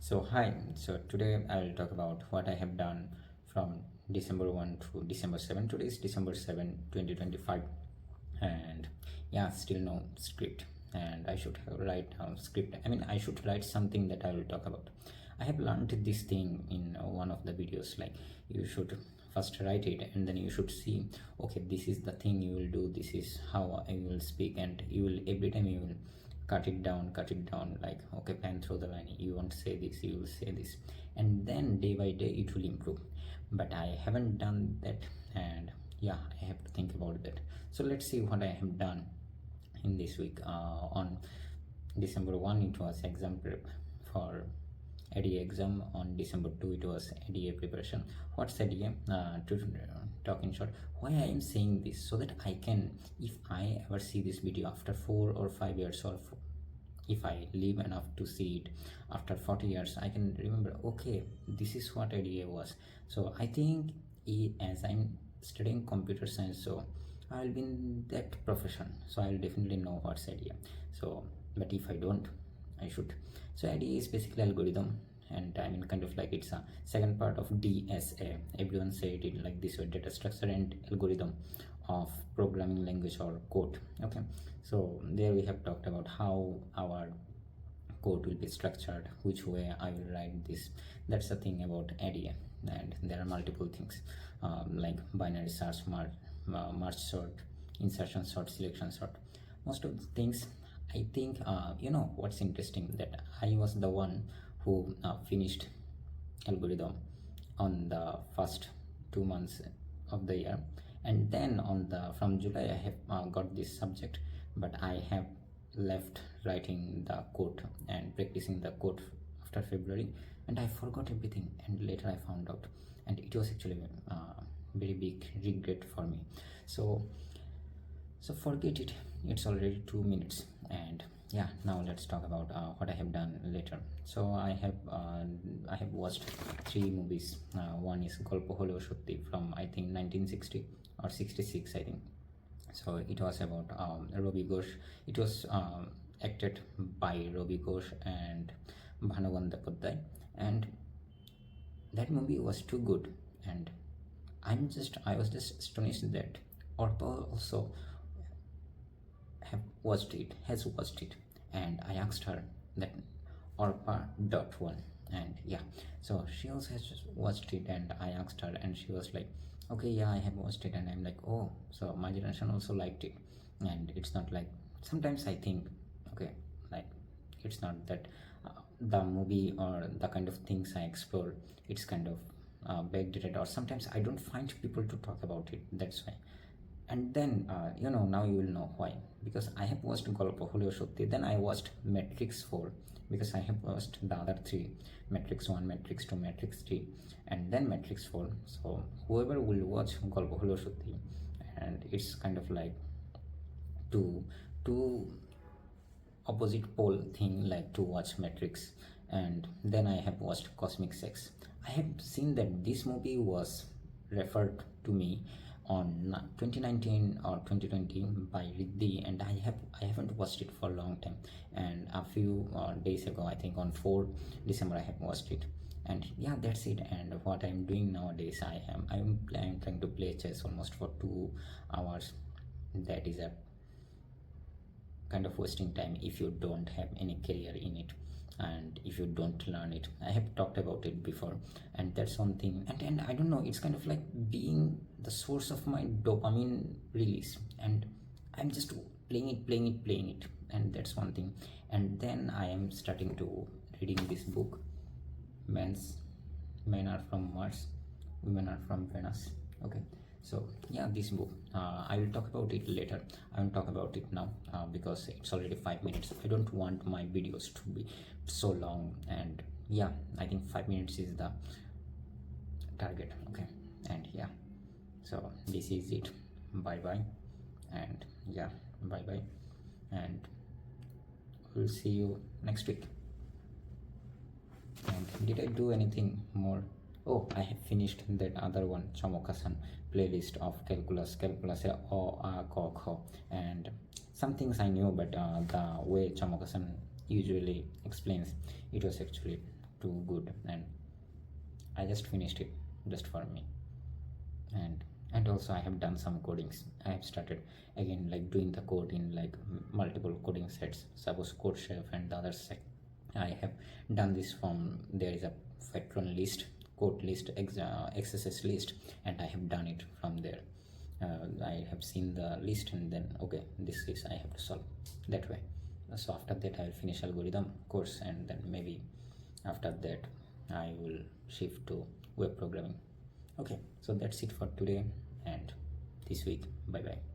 So hi, so today I will talk about what I have done from December 1 to December 7. Today is December 7, 2025, and yeah, still no script, and I should have write down script. I should write something that I will talk about. I have learned this thing in one of the videos, like you should first write it and then you should see, okay, this is the thing you will do, this is how I will speak, and you will every time you will cut it down, like okay, pen through the line, you won't say this, you will say this, and then day by day it will improve. But I haven't done that, and yeah, I have to think about that. So let's see what I have done in this week. On December 1 it was exam prep for ADA exam. On December 2 it was ADA preparation. What's ADA? To talk in short, why I am saying this, so that I can, if I ever see this video after 4 or 5 years, or if I live enough to see it after 40 years, I can remember, okay, this is what ADA was. So I think as I'm studying computer science, so I'll be in that profession, so I'll definitely know what's ADA. So but if I don't, I should. So ADA is basically algorithm, and kind of like it's a second part of DSA. Everyone say it like this way: data structure and algorithm of programming language or code. Okay, so there we have talked about how our code will be structured, which way I will write this. That's the thing about ADA, and there are multiple things, like binary search, merge sort, insertion sort, selection sort. Most of the things, I think, what's interesting, that I was the one who finished algorithm on the first 2 months of the year, and then on the from July I have got this subject, but I have left writing the code and practicing the code after February, and I forgot everything, and later I found out, and it was actually very big regret for me. So forget it, it's already 2 minutes, and yeah, now let's talk about what I have done later. So I have watched 3 movies. One is Golpo Holo Shotti from, I think, 1960 or 66, I think. So it was about Robi Ghosh. It was acted by Robi Ghosh and Bhanu Bandyopadhyay, and that movie was too good, and I was just astonished that Orpa also has watched it, and I asked her that Orpa.1, and yeah, so she also has just watched it, and I asked her, and she was like, okay, yeah, I have watched it, and I'm like, oh, so my generation also liked it. And it's not like, sometimes I think, okay, like, it's not that the movie or the kind of things I explore, it's kind of backdated, or sometimes I don't find people to talk about it, that's why. And then now you will know why, because I have watched Golpo Holo Shotti, then I watched Matrix 4, because I have watched the other three: Matrix 1, Matrix 2, Matrix 3, and then Matrix 4. So whoever will watch Golpo Holo Shotti, and it's kind of like two opposite pole thing, like to watch Matrix. And then I have watched Cosmic Sex. I have seen that this movie was referred to me on 2019 or 2020 by Riddhi, and I haven't watched it for a long time. And a few days ago, I think on 4 December, I have watched it. And yeah, that's it. And what I'm doing nowadays, I'm trying to play chess almost for 2 hours. That is a kind of wasting time if you don't have any career in it, and if you don't learn it. I have talked about it before, and that's one thing. And I don't know, it's kind of like being the source of my dopamine release, and I'm just playing it, and that's one thing. And then I am starting to reading this book, Men Are From Mars, Women Are From Venus. Okay, so yeah, this book, I will talk about it later. I won't talk about it now, because it's already 5 minutes. I don't want my videos to be so long, and yeah, I think 5 minutes is the target. Okay, and yeah, so this is it. Bye bye, and yeah, bye bye, and we'll see you next week. And did I do anything more? Oh, I have finished that other one, Chamokasan playlist of calculus, O, A, Ko, Kho, and some things I knew, but the way Chamokasan usually explains, it was actually too good, and I just finished it just for me. And also I have done some codings. I have started again, like doing the code in like multiple coding sets, suppose code chef and the other set. I have done this from, there is a Vectron list, code list, XSS list, and I have done it from there. I have seen the list and then okay, this is I have to solve that way. So after that I will finish algorithm course, and then maybe after that I will shift to web programming. Okay, so that's it for today and this week. Bye bye.